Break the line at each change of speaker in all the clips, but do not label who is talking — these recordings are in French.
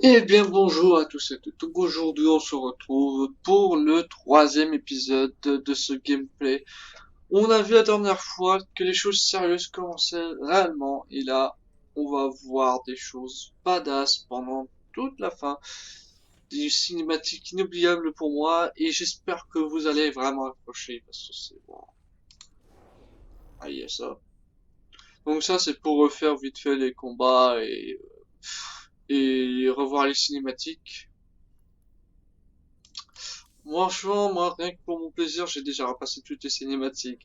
Eh bien bonjour à tous et toutes. Aujourd'hui on se retrouve pour le troisième épisode de ce gameplay. On a vu la dernière fois que les choses sérieuses commençaient réellement et là on va voir des choses badass pendant toute la fin. Des cinématiques inoubliables pour moi et j'espère que vous allez vraiment accrocher parce que c'est bon. Ah il y a ça. Donc ça c'est pour refaire vite fait les combats et revoir les cinématiques. Franchement, moi, rien que pour mon plaisir, j'ai déjà repassé toutes les cinématiques.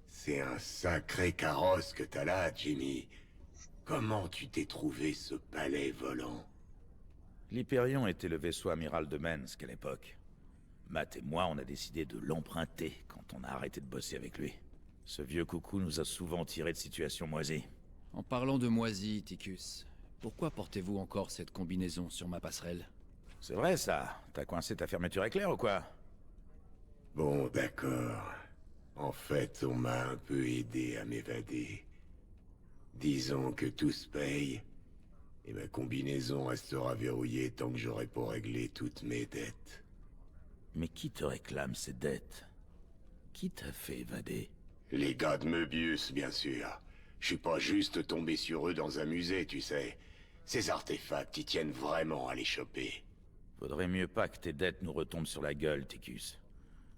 C'est un sacré carrosse que t'as là, Jimmy. Comment tu t'es trouvé ce palais volant?
L'Hyperion était le vaisseau amiral de Minsk à l'époque. Matt et moi, on a décidé de l'emprunter quand on a arrêté de bosser avec lui. Ce vieux coucou nous a souvent tiré de situations moisies.
En parlant de moisi, Ticus, pourquoi portez-vous encore cette combinaison sur ma passerelle?
C'est vrai ça? T'as coincé ta fermeture éclair ou quoi?
Bon, d'accord. En fait, on m'a un peu aidé à m'évader. Disons que tout se paye, et ma combinaison restera verrouillée tant que j'aurai pas réglé toutes mes dettes.
Mais qui te réclame ces dettes? Qui t'a fait évader?
Les gars de Möbius, bien sûr. Je suis pas juste tombé sur eux dans un musée, tu sais. Ces artefacts, ils tiennent vraiment à les choper.
Faudrait mieux pas que tes dettes nous retombent sur la gueule, Ticus.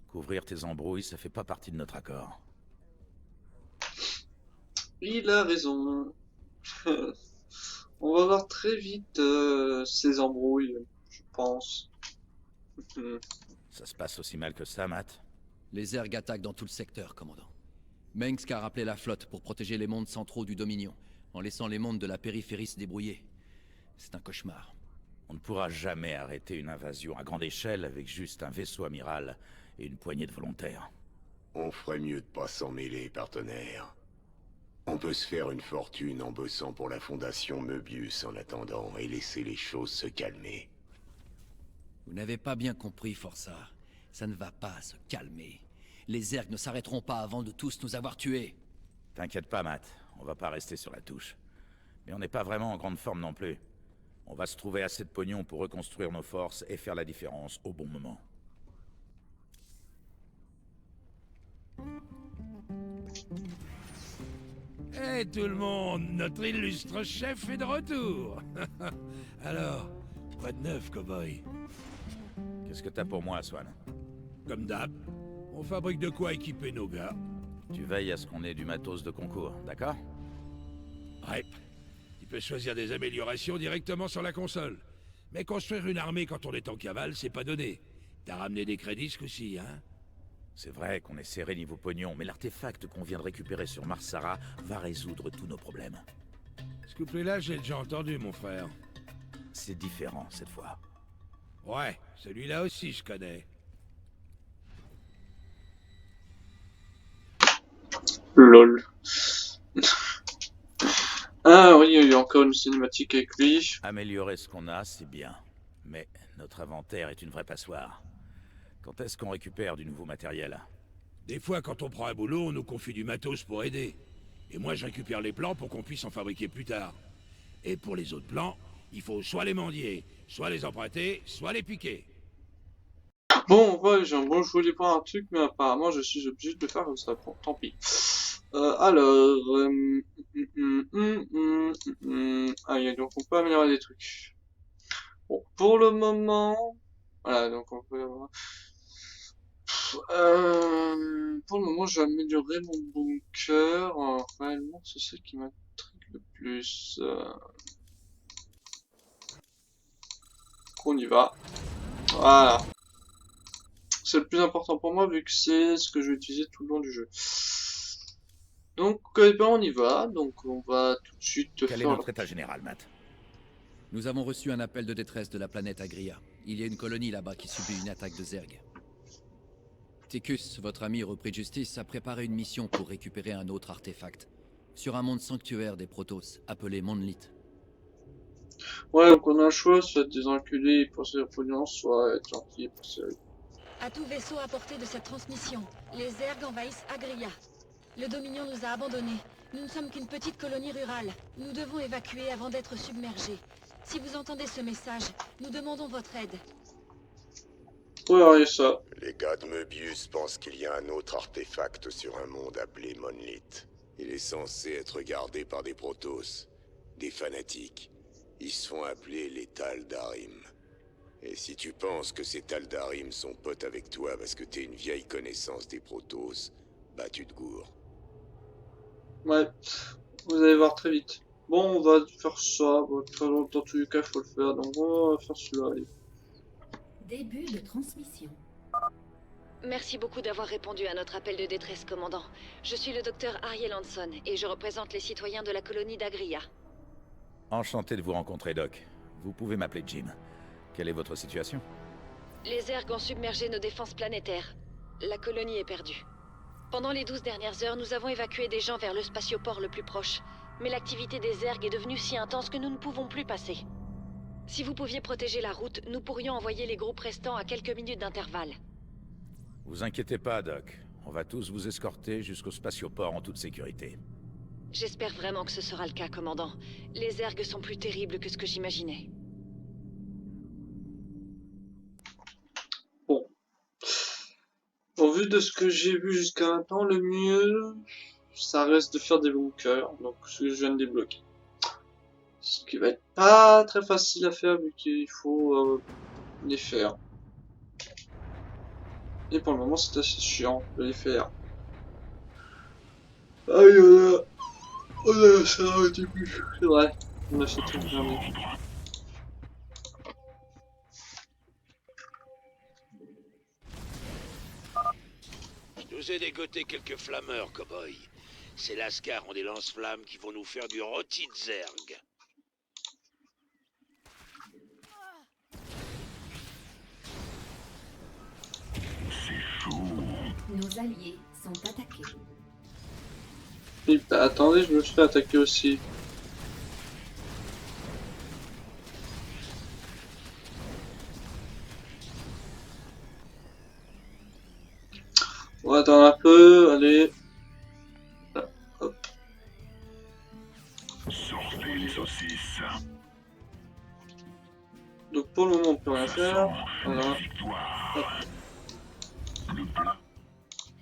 Couvrir tes embrouilles, ça fait pas partie de notre accord.
Il a raison. On va voir très vite ces embrouilles, je pense.
Ça se passe aussi mal que ça, Matt?
Les Zerg attaquent dans tout le secteur, commandant. Mengsk a rappelé la flotte pour protéger les mondes centraux du Dominion, en laissant les mondes de la périphérie se débrouiller. C'est un cauchemar.
On ne pourra jamais arrêter une invasion à grande échelle avec juste un vaisseau amiral et une poignée de volontaires.
On ferait mieux de pas s'en mêler, partenaire. On peut se faire une fortune en bossant pour la fondation Möbius en attendant et laisser les choses se calmer.
Vous n'avez pas bien compris, Força. Ça ne va pas se calmer. Les Zerg ne s'arrêteront pas avant de tous nous avoir tués.
T'inquiète pas, Matt. On va pas rester sur la touche. Mais on n'est pas vraiment en grande forme non plus. On va se trouver assez de pognon pour reconstruire nos forces et faire la différence au bon moment.
Eh tout le monde, notre illustre chef est de retour. Alors, quoi de neuf, cowboy?
Qu'est-ce que t'as pour moi, Swan?
Comme d'hab, on fabrique de quoi équiper nos gars.
Tu veilles à ce qu'on ait du matos de concours, d'accord?
Ouais, tu peux choisir des améliorations directement sur la console. Mais construire une armée quand on est en cavale, c'est pas donné. T'as ramené des crédits ce coup-ci, hein?
C'est vrai qu'on est serré niveau pognon, mais l'artefact qu'on vient de récupérer sur Marsara va résoudre tous nos problèmes.
Ce couplet-là, j'ai déjà entendu, mon frère.
C'est différent cette fois.
Ouais, celui-là aussi, je connais.
Lol. Ah oui, il y a encore une cinématique avec lui.
Améliorer ce qu'on a, c'est bien. Mais notre inventaire est une vraie passoire. Quand est-ce qu'on récupère du nouveau matériel?
Des fois, quand on prend un boulot, on nous confie du matos pour aider. Et moi, je récupère les plans pour qu'on puisse en fabriquer plus tard. Et pour les autres plans, il faut soit les mendier, soit les emprunter, soit les piquer.
Bon, ouais, bon, je voulais pas un truc, mais apparemment je suis obligé de le faire comme ça. Bon, tant pis. Alors, ah, donc on peut améliorer des trucs. Bon, pour le moment, voilà, donc on peut. Pour le moment, j'ai amélioré mon bunker. Réellement, c'est ça qui m'intrigue le plus. On y va. Voilà. C'est le plus important pour moi vu que c'est ce que je vais utiliser tout le long du jeu. Donc, eh ben, on y va. Donc, on va tout de suite
Quel est
faire.
notre état général, Matt?
Nous avons reçu un appel de détresse de la planète Agria. Il y a une colonie là-bas qui subit une attaque de Zerg. Ticus, votre ami repris de justice, a préparé une mission pour récupérer un autre artefact. Sur un monde sanctuaire des Protoss, appelé Monolith.
Ouais, donc on a le choix, soit être des enculés pour se pognon, soit être gentil pour se...
À tout vaisseau à portée de cette transmission, les Zerg envahissent Agria. Le Dominion nous a abandonnés. Nous ne sommes qu'une petite colonie rurale. Nous devons évacuer avant d'être submergés. Si vous entendez ce message, nous demandons votre aide.
Regardez ça.
Les gars de Möbius pensent qu'il y a un autre artefact sur un monde appelé Monolith. Il est censé être gardé par des Protoss, des fanatiques. Ils se font appeler les Tal'Darim. Et si tu penses que ces Tal'Darim sont potes avec toi parce que t'es une vieille connaissance des Protoss, bah tu te gourres.
Ouais, vous allez voir très vite. Bon, on va faire ça. Bon, dans tous les cas, il faut le faire. Donc, on va faire celui-là. Allez.
Début de transmission.
Merci beaucoup d'avoir répondu à notre appel de détresse, commandant. Je suis le docteur Ariel Hanson et je représente les citoyens de la colonie d'Agria.
Enchanté de vous rencontrer, Doc. Vous pouvez m'appeler Jim. Quelle est votre situation?
Les Zergs ont submergé nos défenses planétaires. La colonie est perdue. Pendant les 12 dernières heures, nous avons évacué des gens vers le spatioport le plus proche. Mais l'activité des Zergs est devenue si intense que nous ne pouvons plus passer. Si vous pouviez protéger la route, nous pourrions envoyer les groupes restants à quelques minutes d'intervalle.
Vous inquiétez pas, Doc. On va tous vous escorter jusqu'au spatioport en toute sécurité.
J'espère vraiment que ce sera le cas, commandant. Les Zergs sont plus terribles que ce que j'imaginais.
Bon. Au vu de ce que j'ai vu jusqu'à maintenant, le mieux, ça reste de faire des bunkers. Donc, ce que je viens de débloquer. Ce qui va être pas très facile à faire vu qu'il faut les faire. Et pour le moment, c'est assez chiant de les faire. Ah oui, on a ça au début, c'est vrai. On a fait tout le dernier.
Je nous ai dégoté quelques flammeurs, cow-boy. Ces lascars ont des lance-flammes qui vont nous faire du rôti de Zerg.
Nos alliés sont attaqués.
Et bah, attendez, je me fais attaquer aussi. On va attendre un peu, allez. Là, hop.
Sortez les saucisses.
Donc pour le moment, on peut rien faire. Voilà.
Victoire. Le plat.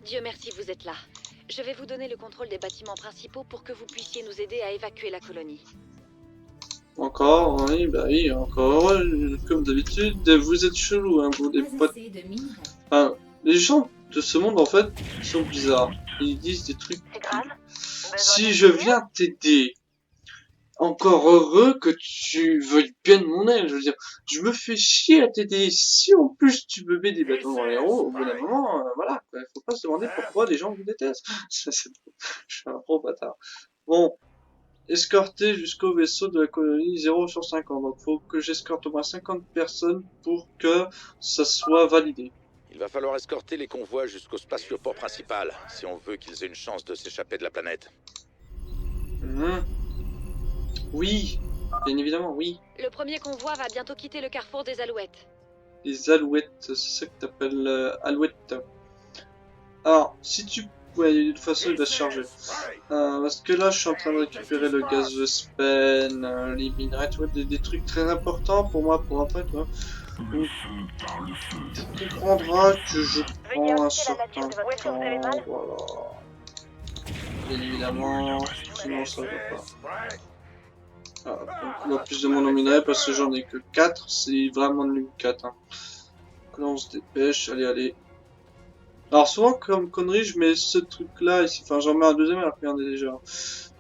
Dieu merci, vous êtes là. Je vais vous donner le contrôle des bâtiments principaux pour que vous puissiez nous aider à évacuer la colonie.
Encore, oui, bah oui, encore. Comme d'habitude, vous êtes chelou, hein, vous, les
Pas
potes.
assez de minerais.
Enfin, les gens de ce monde, en fait, sont bizarres. Ils disent des trucs.
C'est grave.
Si je viens t'aider, encore heureux que tu veuilles bien de mon aide. Je veux dire, je me fais chier à t'aider. Si en plus tu me mets des bâtons dans les roues, au bout d'un moment, voilà, quoi. Faut pas se demander pourquoi les gens vous détestent. Je suis un gros bâtard. Bon, escorter jusqu'au vaisseau de la colonie 0 sur 50. Donc faut que j'escorte au moins 50 personnes pour que ça soit validé.
Il va falloir escorter les convois jusqu'au spatioport principal, si on veut qu'ils aient une chance de s'échapper de la planète.
Oui, bien évidemment, oui.
Le premier convoi va bientôt quitter le carrefour des Alouettes.
Les alouettes, c'est ça que t'appelles alouette. Alors, si tu... Ouais, de toute façon, il va se charger. Parce que là, je suis en train de récupérer le gaz de Spen, les minerais, tu vois, des trucs très importants pour moi, pour après, tu vois.
Le feu par le feu.
Tu comprendras que je prends un certain temps, voilà. Bien évidemment, sinon ça va pas. Ah, donc, là, plus de mon minerais parce que j'en ai que 4, c'est vraiment nul 4. Hein. Donc là, on se dépêche, allez, allez. Alors souvent, comme connerie, je mets ce truc-là ici, enfin j'en mets un deuxième, alors regardez déjà.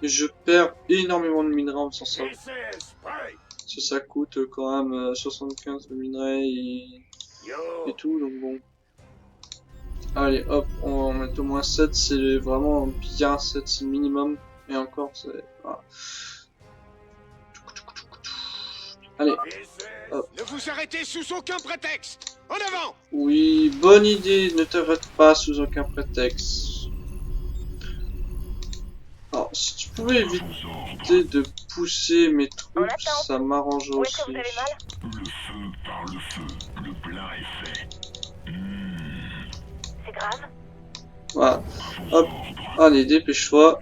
Et je perds énormément de minerais en faisant ça. Ça coûte quand même 75 de minerais et tout, donc bon. Allez, hop, on va mettre au moins 7, c'est vraiment bien 7, c'est le minimum. Et encore, c'est... Voilà. Allez, hop.
Ne vous arrêtez sous aucun prétexte. En avant.
Oui, bonne idée, ne t'arrête pas sous aucun prétexte. Alors, si tu pouvais éviter de pousser mes troupes, ça m'arrangerait aussi.
Le feu par le feu. Le plat est fait.
C'est grave.
Voilà, hop, allez, dépêche-toi.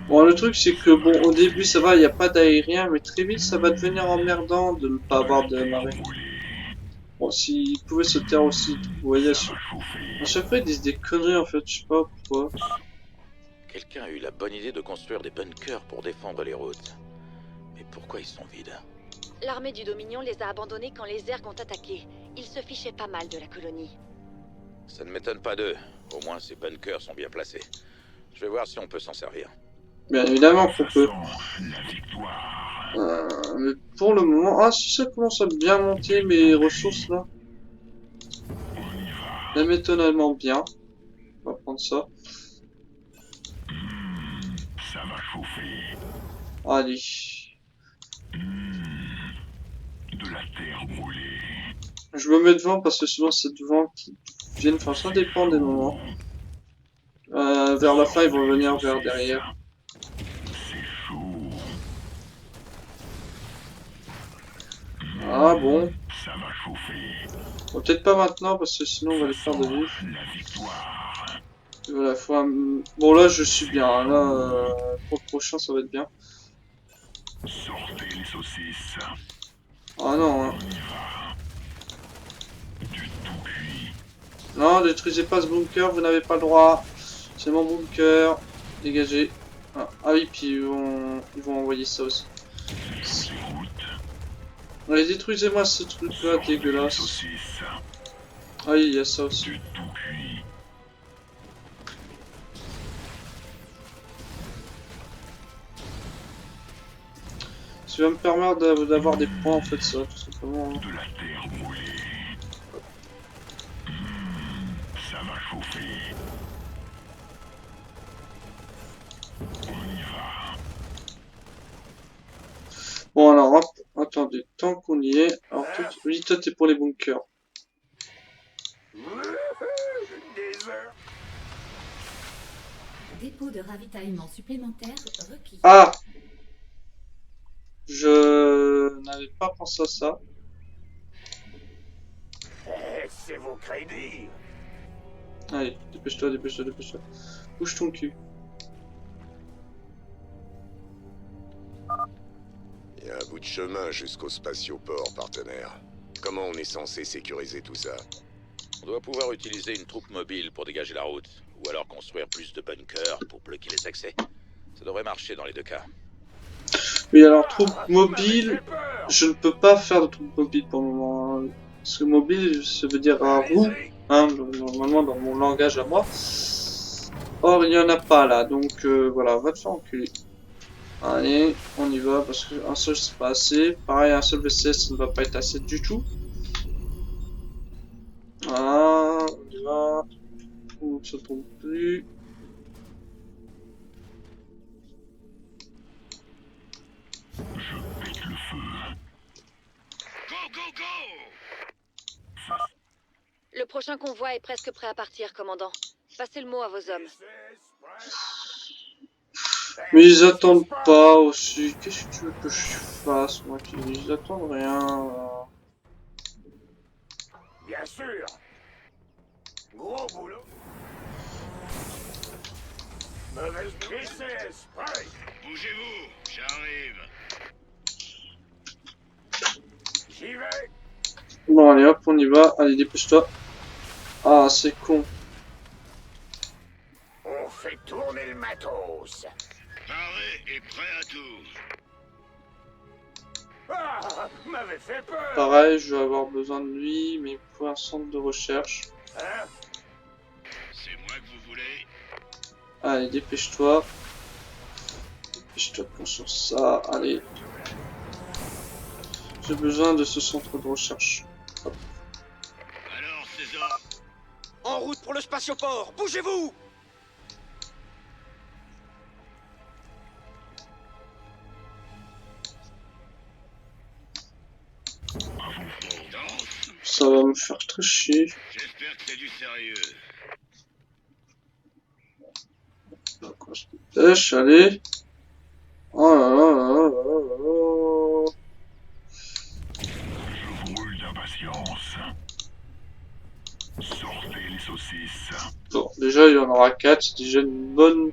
Bon, le truc, c'est que, bon, au début, ça va, il n'y a pas d'aérien, mais très vite, ça va devenir emmerdant de ne pas avoir de marée. Bon, s'ils pouvaient se taire aussi, vous voyez, à chaque fois, ils disent des conneries, en fait, je sais pas pourquoi.
Quelqu'un a eu la bonne idée de construire des bunkers pour défendre les routes. Mais pourquoi ils sont vides?
L'armée du Dominion les a abandonnés quand les Zergs ont attaqué. Ils se fichaient pas mal de la colonie.
Ça ne m'étonne pas d'eux. Au moins, ces bunkers sont bien placés. Je vais voir si on peut s'en servir.
Bien évidemment qu'on peut.
La victoire.
Mais pour le moment... Ah, si ça commence à bien monter, mes ressources, là. Même étonnamment bien. On va prendre ça.
Ça va chauffer.
Allez.
De la terre brûlée.
Je me mets devant parce que souvent c'est devant qui viennent. Enfin, ça dépend des moments. Vers la fin, ils vont venir vers derrière.
C'est chaud.
Ah bon.
Ça va chauffer.
Bon, peut-être pas maintenant parce que sinon on va les faire de vif.
La victoire.
Voilà, bon là je suis bien. Hein. Là, pour le prochain ça va être bien.
Sortez les saucisses.
Ah non. Hein.
Du tout cuit.
Non, détruisez pas ce bunker, vous n'avez pas le droit. C'est mon bunker. Dégagez. Ah oui, puis ils vont envoyer ça aussi. Allez, détruisez-moi ce truc-là dégueulasse.
Saucisses.
Ah oui, il y a ça aussi.
Du tout cuit.
Ça va me permettre d'avoir des points en fait, ça, tout simplement. Hein.
De la terre brûlée. Ça va chauffer. On y va.
Bon alors, hop, attendez, tant qu'on y est, alors oui, toi t'es pour les bunkers.
Dépôt de ravitaillement supplémentaire requis.
Ah! Je n'avais pas pensé à ça.
C'est vos crédits.
Allez, dépêche-toi, dépêche-toi, dépêche-toi. Bouge ton cul.
Il y a un bout de chemin jusqu'au spatioport, partenaire. Comment on est censé sécuriser tout ça?
On doit pouvoir utiliser une troupe mobile pour dégager la route. Ou alors construire plus de bunkers pour bloquer les accès. Ça devrait marcher dans les deux cas.
Oui, alors, troupe mobile, je ne peux pas faire de troupe mobile pour le moment. Hein. Parce que mobile, ça veut dire à roue, hein, normalement dans mon langage à moi. Or, il n'y en a pas là, donc voilà, va te faire enculer. Allez, on y va, parce qu'un seul c'est pas assez. Pareil, un seul VCS, ça ne va pas être assez du tout. Voilà, on y va. On ne se trompe plus.
Je pète le feu.
Go, go, go!
Le prochain convoi est presque prêt à partir, commandant. Passez le mot à vos hommes.
Mais ils attendent pas aussi. Qu'est-ce que tu veux que je fasse, moi qui ils attendent rien.
Bien sûr. Gros boulot. Mauvaise VCS, prêt. Bougez-vous, j'arrive. J'y vais.
Bon, allez hop, on y va. Allez, dépêche-toi. Ah, c'est con.
On fait tourner le matos. Paré et prêt à tout. Ah, m'avait fait peur.
Pareil, je vais avoir besoin de lui, mais pour un centre de recherche.
Hein? C'est moi que vous voulez.
Allez, dépêche-toi. Dépêche-toi de construire ça. Allez. J'ai besoin de ce centre de recherche. Hop.
Alors, César.
En route pour le spatioport, bougez-vous!
Ça va me faire très chier.
J'espère que c'est du sérieux.
D'accord, je dépêche, allez. Oh là là là là là là là.
Je brûle d'impatience. Sortez les saucisses.
Bon, déjà il y en aura 4, c'est déjà une bonne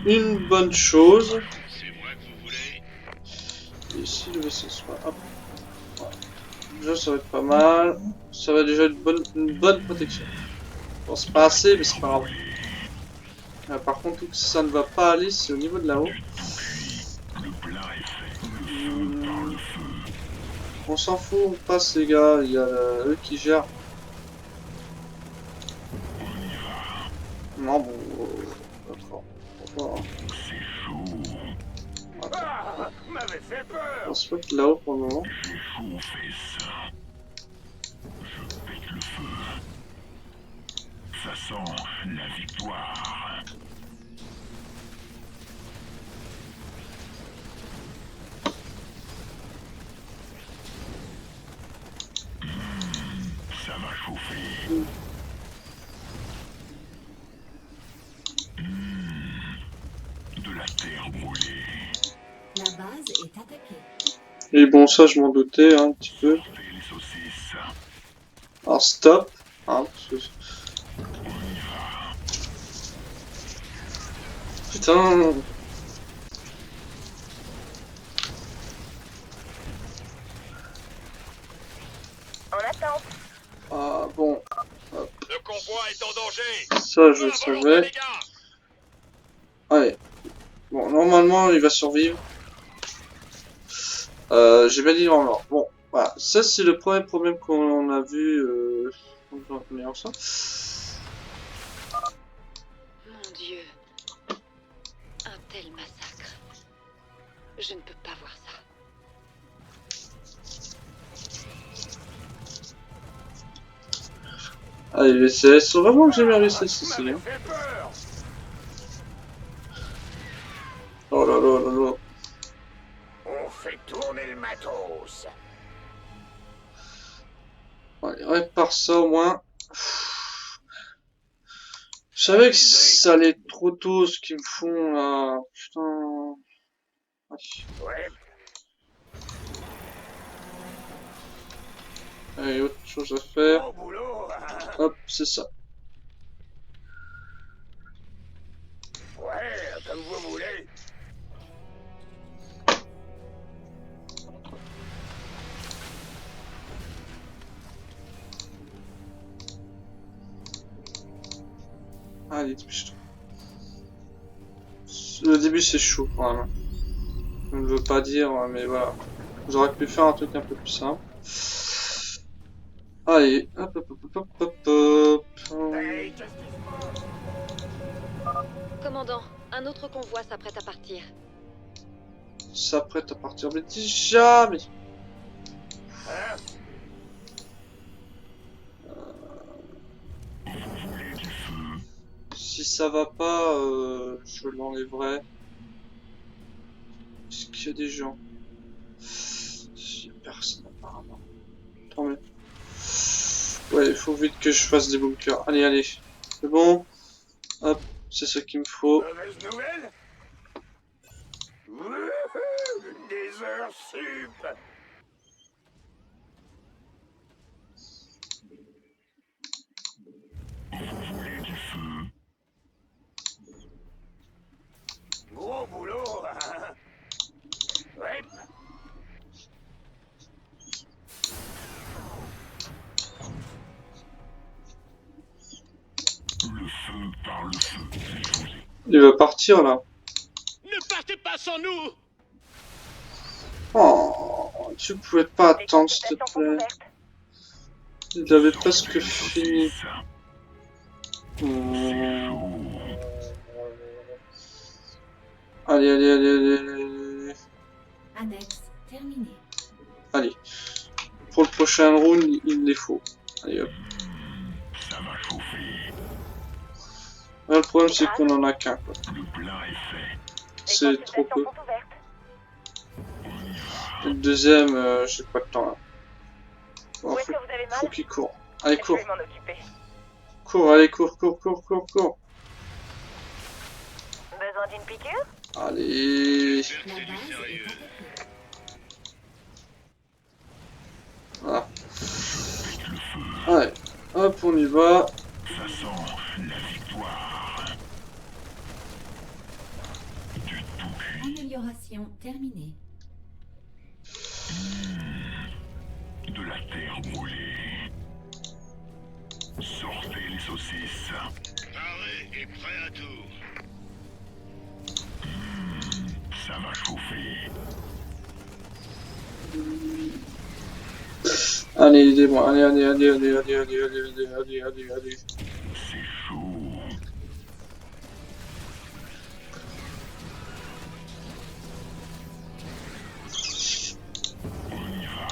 une bonne chose. Et ici le vaisseau soit... Hop. Voilà. Déjà ça va être pas mal. Ça va déjà être une bonne protection. Bon c'est pas assez mais c'est pas grave. Par contre où ça ne va pas aller c'est au niveau de là-haut. On s'en fout, on passe les gars, il y a eux qui gèrent. Non bon... D'accord. Voilà. On se met là-haut pour le moment.
Ça sent la victoire. Ça va chauffer. De la terre brûlée.
La base est attaquée.
Et bon ça je m'en doutais hein, un petit peu.
Les saucisses.
Alors stop. Hein, parce que... Putain.
En attente.
Ah bon. Hop.
Le convoi est en danger.
Ça je le savais. Allez. Bon normalement il va survivre. J'ai bien dit normalement. Bon voilà. Ça c'est le premier problème qu'on a vu.
Mon Dieu. Un tel massacre. Je ne peux pas voir ça.
Allez les VCS. Vraiment que j'aime bien les VCS ici. Hein. Oh là là là là.
On fait tourner le matos.
Allez, répare ça au moins. Je savais que ça allait être trop tôt ce qu'ils me font là. Putain.
Ouais.
Allez, autre chose à faire.
Bon boulot.
Hop, c'est ça.
Ouais, comme vous voulez.
Allez, dépêche-toi. Le début c'est chaud quand même. Je ne veux pas dire, mais voilà. J'aurais pu faire un truc un peu plus simple. Allez, hop hop hop hop hop hop.
Commandant, un autre convoi s'apprête à partir.
S'apprête à partir, mais déjà, mais... Si ça va pas, je l'enlèverai. Est-ce qu'il y a des gens? Il y a personne apparemment. Tant mieux. Ouais, il faut vite que je fasse des bunkers. Allez, allez. C'est bon. Hop, c'est ce qu'il me faut.
Mauvaise nouvelle. Wouhou, des heures sup. Gros boulot. Ouais.
Le feu par le feu.
Il va partir là.
Ne partez pas sans nous.
Oh, tu pouvais pas attendre s'il te plaît. Il avait presque fini. Allez, allez, allez, allez, allez.
Annexe terminée.
Allez. Pour le prochain round, il les faut. Allez hop.
Ça va chauffer.
Là, le problème c'est qu'on en a qu'un.
Le plein est fait.
C'est trop peu. Et le deuxième, j'ai pas de temps là. Bon, faut qu'il court. Allez, cours. Cours, allez, cours, cours, cours, cours, cours.
Besoin d'une piqûre?
Allez.
La base est attaquée.
Voilà. Allez, hop, on y va.
Ça sent la victoire.
Amélioration terminée.
De la terre brûlée. Sortez les saucisses.
Paré et prêt à tout.
Ça va chauffer.
Allez, aidez-moi. Allez, allez, allez, allez, allez, allez, allez, allez, allez, allez, allez.
C'est chaud. On y va.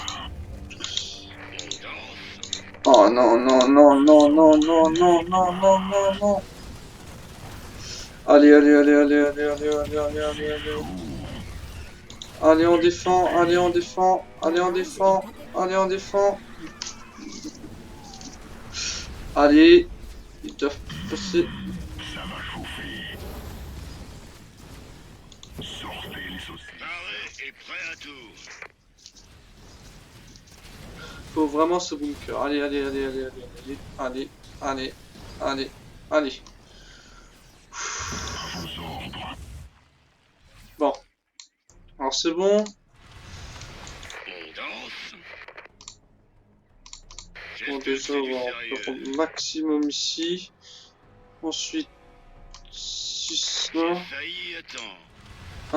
On danse.
Oh non, non, non, non, non, non, non, non, non, non, non. Allez, allez, allez, allez, allez, allez, allez, allez, allez, allez. Allez, on défend, allez, on défend, allez, on défend, allez, on défend. Allez, ils doivent passer.
Ça va chauffer. Sortez les saucisses.
Paré et prêt à tout.
Faut vraiment ce bunker. Allez, allez, allez, allez, allez, allez, allez, allez, allez.
À vos ordres.
Bon. Alors c'est bon.
On danse.
Bon,
J'espère que
déjà,
c'est
on
du
va
sérieux.
faire au maximum ici. Ensuite, 6
J'ai
là.
failli à temps.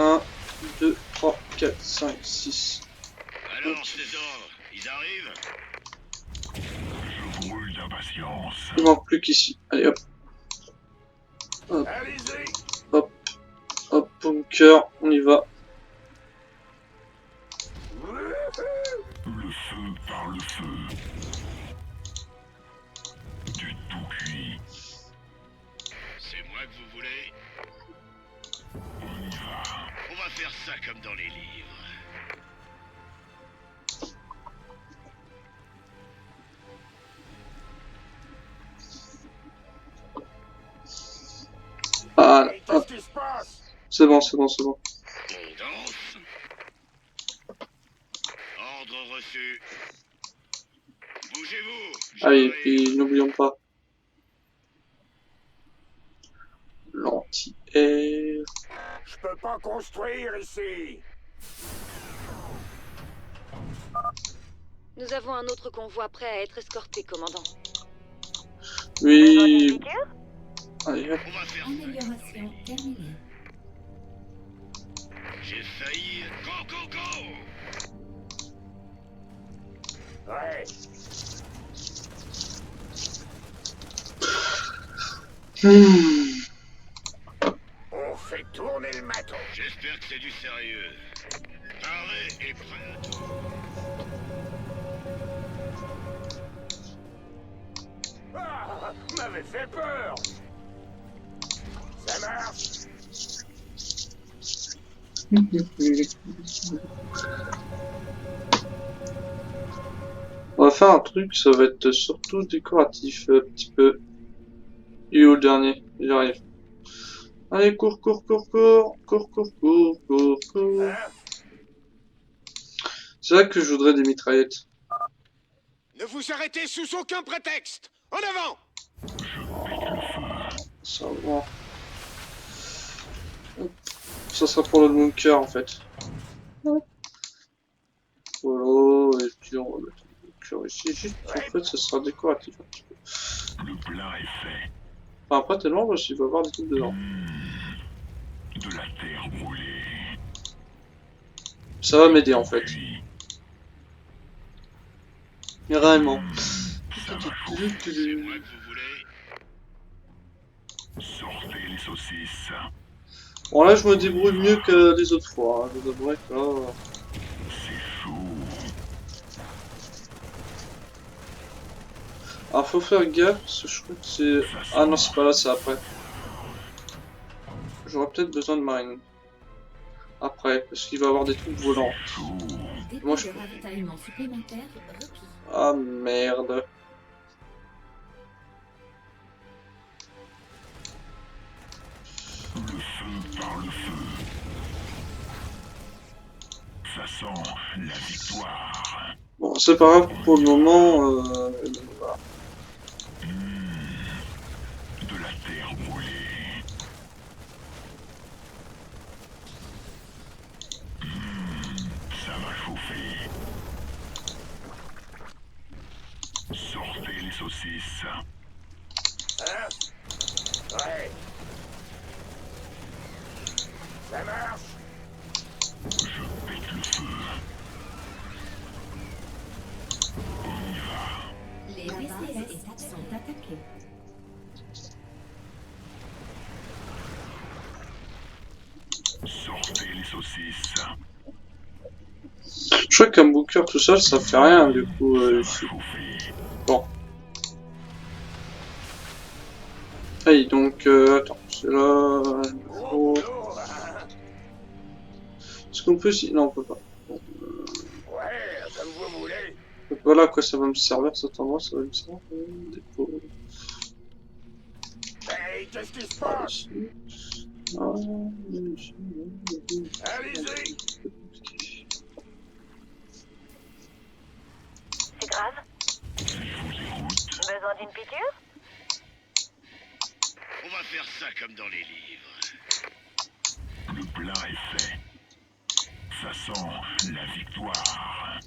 1, 2, 3, 4, 5, 6.
Alors, ces ordres, ils arrivent?
Je brûle d'impatience.
Il manque plus qu'ici. Allez hop.
Allez-y.
Hop, bunker, on y va.
Le feu par le feu. Du tout cuit.
C'est moi que vous voulez?
On y va.
On va faire ça comme dans les livres.
Voilà, hop.
Qu'est-ce qui se passe?
C'est bon, c'est bon, c'est bon.
On danse. Ordre reçu. Bougez-vous.
Allez,
j'arrive.
puis n'oublions pas. L'anti-air.
Je peux pas construire ici.
Nous avons un autre convoi prêt à être escorté, commandant.
Besoin d'une
Oui.
piqûre?
Allez, hop.
On va faire ça.
Amélioration terminée.
J'ai failli. Go.
Ouais.
On fait tourner le maton. J'espère que c'est du sérieux. Paré et prêt à tout. Ah, m'avait fait peur. Ça marche.
On va faire un truc, ça va être surtout décoratif, un petit peu. Il est où le dernier? J'arrive. Allez, cours. C'est là que je voudrais des mitraillettes.
Ne vous arrêtez sous aucun prétexte. En avant.
Ça va. Hop. Ça sera pour le bunker en fait. Hop. Voilà, et puis on va mettre le bunker ici. Juste en fait, ça sera décoratif un petit peu.
Le plat est fait.
Enfin, après, t'es loin parce qu'il va y avoir des trucs dedans.
De la terre brûlée.
Ça va m'aider en fait.
Cuit.
Mais réellement.
Ça va chauffer.
C'est moi que vous voulez.
Sortez les saucisses.
Bon là, je me débrouille mieux que les autres fois. Hein. Je devrais que là...
C'est chaud.
Alors faut faire gaffe parce que je crois que c'est... Ah non, c'est pas là, c'est après. J'aurais peut-être besoin de marine. Après, parce qu'il va y avoir des trucs volants.
Dépôt
Moi, je-
de ravitaillement supplémentaire requis.
Ah merde.
Le feu par le feu. Ça sent la victoire.
Bon, c'est pas grave pour le moment. Voilà.
De la terre brûlée. saucisses.
Hein? Ouais. Ça marche?
Je pète le feu. On y va.
Les VCS sont attaqués.
Sortez les saucisses.
Je crois qu'un booker tout seul, ça fait rien, du coup, ici. Bon. Allez, donc, attends, c'est là... Oh. Est-ce qu'on peut... Non, on peut pas. Bon,
Ouais, comme vous voulez.
voilà à quoi ça va me servir, cet endroit, ça va me servir. Dépôt...
Hey, qu'est-ce qui se passe? Allez-y.
C'est grave? Besoin d'une piqûre?
On va faire ça comme dans les livres.
Le plat est fait. Ça sent la victoire.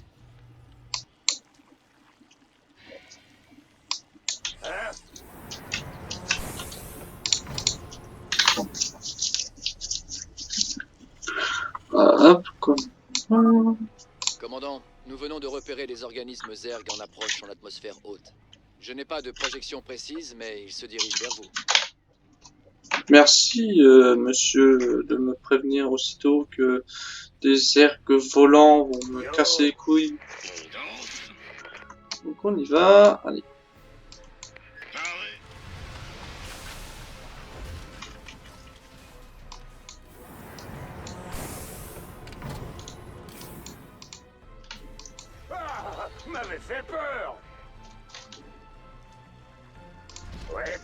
Hein?
Hop, comme...
Commandant, nous venons de repérer des organismes Zerg en approche en atmosphère haute. Je n'ai pas de projection précise, mais ils se dirigent vers vous.
Merci, monsieur, de me prévenir aussitôt que des ergs volants vont me casser les couilles.
On danse.
Donc on y va. Allez.
Paré. Ah, m'avait fait peur. Ouais.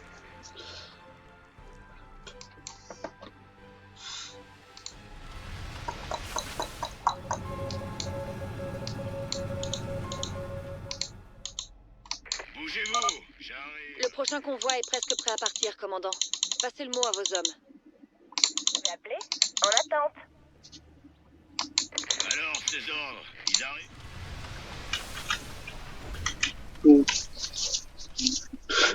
Bougez-vous, j'arrive.
Le prochain convoi est presque prêt à partir, commandant. Passez le mot à vos hommes.
J'ai appelé? En attente.
Alors, ces ordres, ils arrivent?
Donc,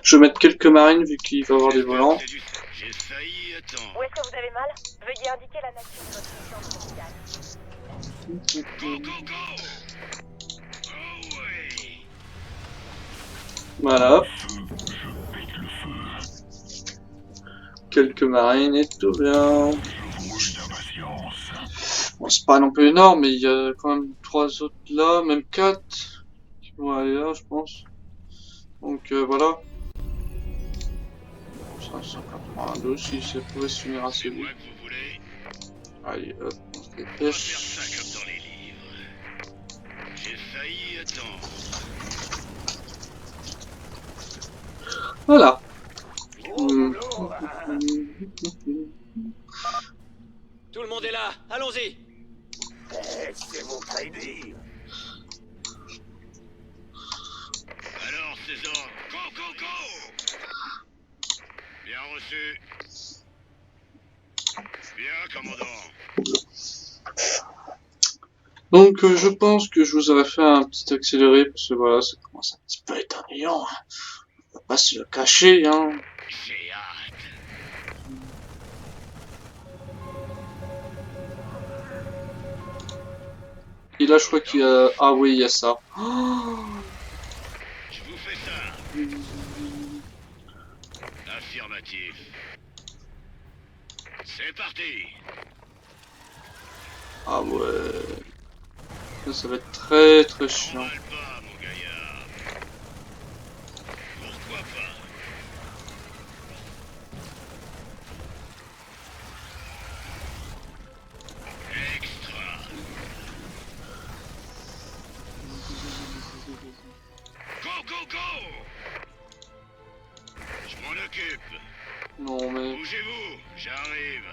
je vais mettre quelques marines vu qu'il va y avoir des volants.
J'ai failli attendre.
Où est-ce que vous avez mal? Veuillez indiquer la nature de votre puissance médicale.
Go, go, go! Oh ouais!
Voilà.
Je pète le feu.
Quelques marines et tout bien.
Je brûle d'impatience.
Bon, c'est pas non plus énorme, mais il y a quand même 3 autres là, même 4 qui vont aller là, je pense. Donc voilà. 582 si ça pouvait se finir assez
C'est
vite.
moi que vous voulez.
Allez, hop, on se
On va faire
dépêche.
ça comme dans les livres. J'ai failli attendre.
Voilà.
Tout le monde est là, allons-y!
Laissez-vous prédire. Alors, ces ordres, go, go, go! Bien reçu. Bien, commandant.
Donc je pense que je vous aurais fait un petit accéléré parce que voilà, ça commence un petit peu à être ennuyant. Hein. On va pas se le cacher, hein.
J'ai hâte.
Et là, je crois qu'il y a... Ah oui, il y a ça. Oh,
Je vous fais ça. Affirmatif. C'est parti.
ah ouais. Ça va être très très chiant.
N'emballe pas, mon gaillard. Pourquoi pas? Extra. Go, go, go! Je m'en occupe.
Non mais...
Bougez-vous, j'arrive.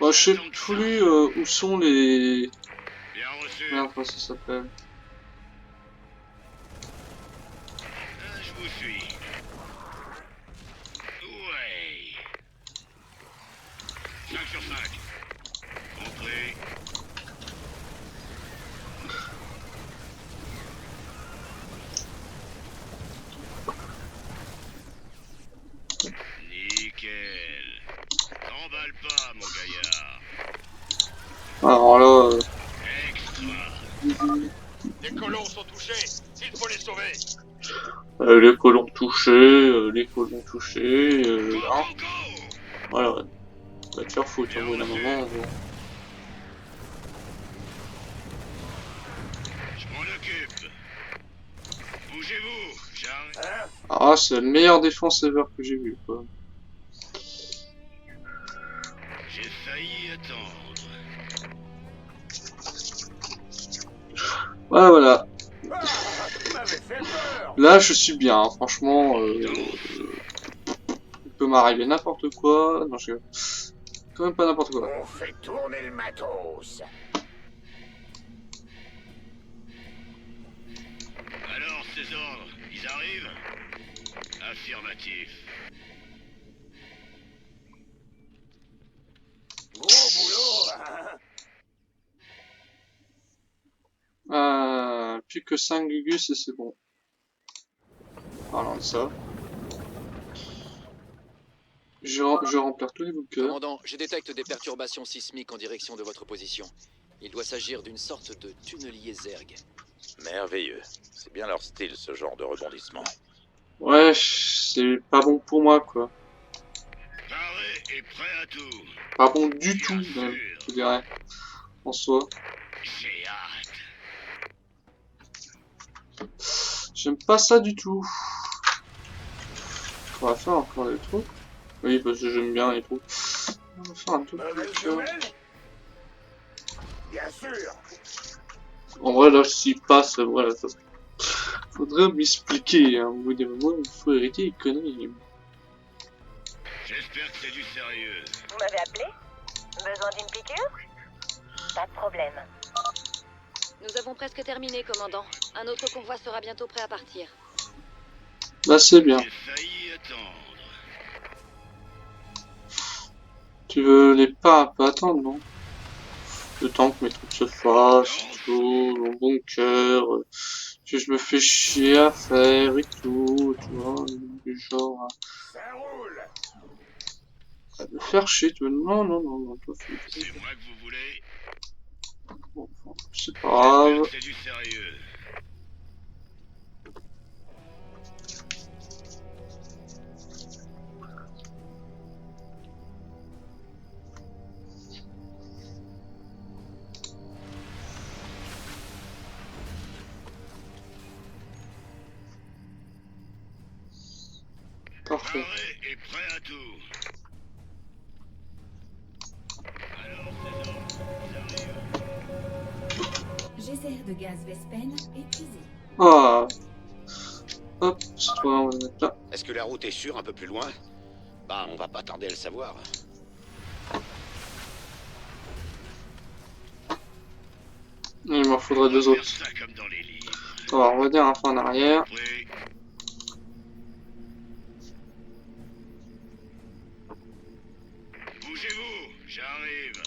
Bah, je sais plus où sont les...
Bien reçu.
Merde, comment ça s'appelle?
Je vous suis. Ouais. 5 sur 5. Compris. Les colons sont touchés. Il faut les sauver.
Les colons touchés, les colons touchés, hein. Voilà, ouais. Va te faire foutre au bout d'un moment. Bon.
Je m'en occupe. Bougez-vous, j'arrive.
Ah, c'est la meilleure défense ever que j'ai vue, quoi.
J'ai failli attendre.
Ouais, voilà. Là, je suis bien, hein. Franchement. Il peut m'arriver n'importe quoi. Non, je... Quand même pas n'importe quoi.
On fait tourner le matos. Alors, ces ordres, ils arrivent? Affirmatif. Gros boulot.
Plus que 5 Gugus et c'est bon. Parlant de ça. Je remplis tous les bunkers.
Commandant, je détecte des perturbations sismiques en direction de votre position. Il doit s'agir d'une sorte de tunnelier Zerg.
Merveilleux. C'est bien leur style, ce genre de rebondissement.
Ouais, c'est pas bon pour moi, quoi.
Paré et prêt à tout.
Pas bon du tout, même, je dirais. En soi.
J'ai hâte.
J'aime pas ça du tout. On va faire encore des trucs. Oui, parce que j'aime bien les trucs. On va faire un truc.
Bien sûr.
En vrai, là, s'il passe, voilà, ça... Faudrait m'expliquer, hein. Au bout d'un moment, il faut arrêter les conneries.
J'espère que c'est du sérieux.
Vous m'avez appelé? Besoin d'une piqûre? Pas de problème.
Nous avons presque terminé, commandant. Un autre convoi sera bientôt prêt à partir.
Là, c'est bien.
J'ai failli attendre.
Tu veux les pas un peu attendre, non? Le temps que mes trucs se fassent, tout, mon bunker, que je me fais chier à faire et tout, tu vois, du genre
Ça roule.
à me faire chier, tu vois, non, toi,
C'est moi que vous voulez.
bon, c'est pas grave.
C'est du sérieux.
Parfait.
Paré et prêt à tout. Alors, ces ordres, ils arrivent.
Geyser de gaz Vespen épuisé.
Ah. Hop, c'est toi, on va le mettre là.
Est-ce que la route est sûre un peu plus loin? Bah, on va pas tarder à le savoir.
Il m'en faudrait deux autres.
Faire ça comme dans les livres.
Alors, on va dire un peu en arrière.
Prêt. Bougez-vous, j'arrive.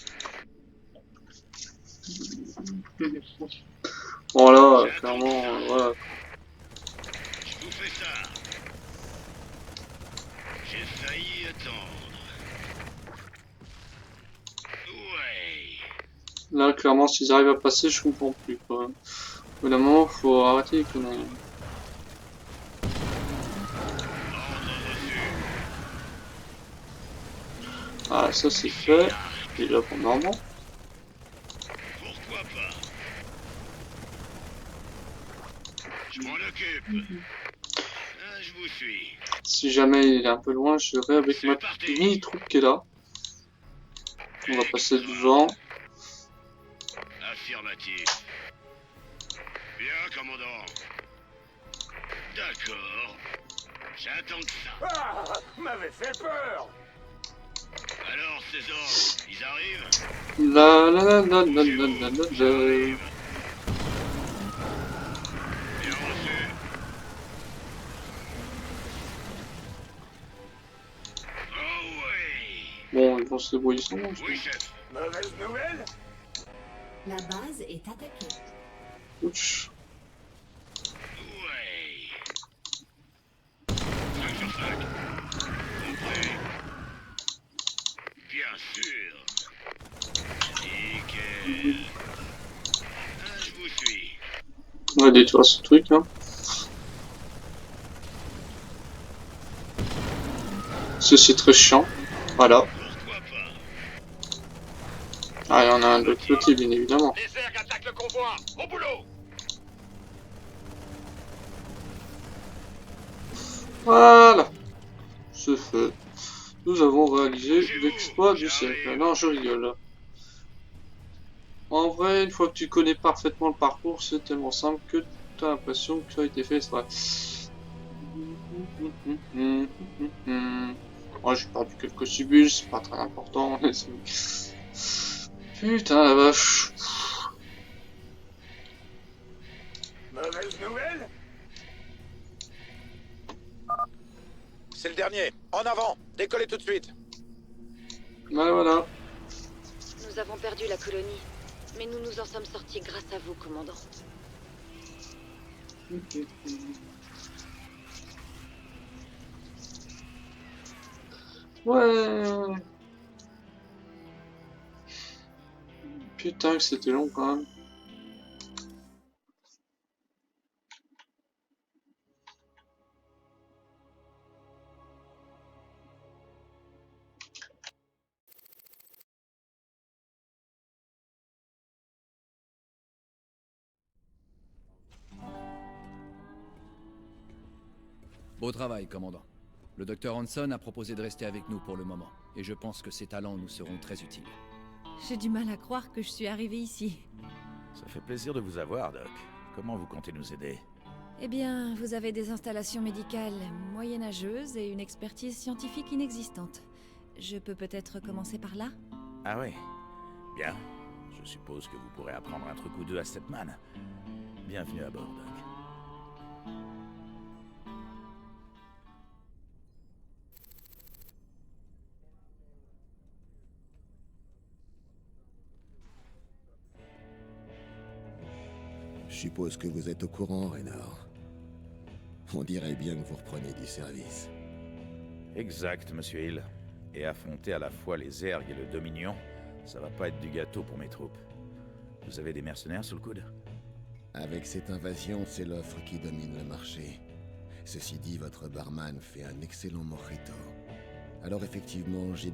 Bon là, clairement, voilà.
Je vous fais ça. J'ai failli attendre. Ouais.
Là, clairement, s'ils arrivent à passer, je comprends plus, quoi. Au bout d'un moment, faut arrêter les conneries. Ah, ça c'est fait. Et là, pour Normand.
Pourquoi pas? Je m'en occupe. Ah, je vous suis.
Si jamais il est un peu loin, je serai avec ma mini-troupe qui est là. On va passer devant.
Affirmatif. Bien, commandant. D'accord. J'attends que ça.
Ah, m'avait fait peur.
Alors, ces ordres, ils arrivent?
La la la la la la la la la.
J'arrive. Bien reçu. Oh ouais.
Bon, ils vont se débrouiller sans moi.
Oui, chef.
Mauvaise nouvelle?
La base est attaquée.
Ouch.
Ouais. 5 sur 5. Compris. Bien sûr. Nickel. Ah, je vous suis.
On va détruire ce truc, hein. C'est très chiant. Voilà. Ah, il y en a un de l'autre côté, bien évidemment.
Les Zerg attaquent le convoi. Au boulot.
Voilà. Ce fait. Nous avons réalisé l'exploit du siècle. Non, je rigole. En vrai, une fois que tu connais parfaitement le parcours, c'est tellement simple que tu as l'impression que ça a été fait exprès. Moi, j'ai perdu quelques cibules, c'est pas très important. Putain la vache.
Mauvaise nouvelle?
C'est le dernier. En avant. Décollez tout de suite.
Voilà.
Nous avons perdu la colonie, mais nous nous en sommes sortis grâce à vous, commandant.
Ouais. Putain que c'était long quand même.
Beau travail, commandant. Le docteur Hanson a proposé de rester avec nous pour le moment, et je pense que ses talents nous seront très utiles.
J'ai du mal à croire que je suis arrivée ici.
Ça fait plaisir de vous avoir, Doc. Comment vous comptez nous aider?
Eh bien, vous avez des installations médicales moyenâgeuses et une expertise scientifique inexistante. Je peux peut-être commencer par là?
Ah ouais. Bien. Je suppose que vous pourrez apprendre un truc ou deux à Stepman. Bienvenue à bord, Doc.
Je suppose que vous êtes au courant, Raynor. On dirait bien que vous reprenez du service.
Exact, Monsieur Hill. Et affronter à la fois les Zerg et le Dominion, ça va pas être du gâteau pour mes troupes. Vous avez des mercenaires sous le coude?
Avec cette invasion, c'est l'offre qui domine le marché. Ceci dit, votre barman fait un excellent mojito. Alors effectivement, j'ai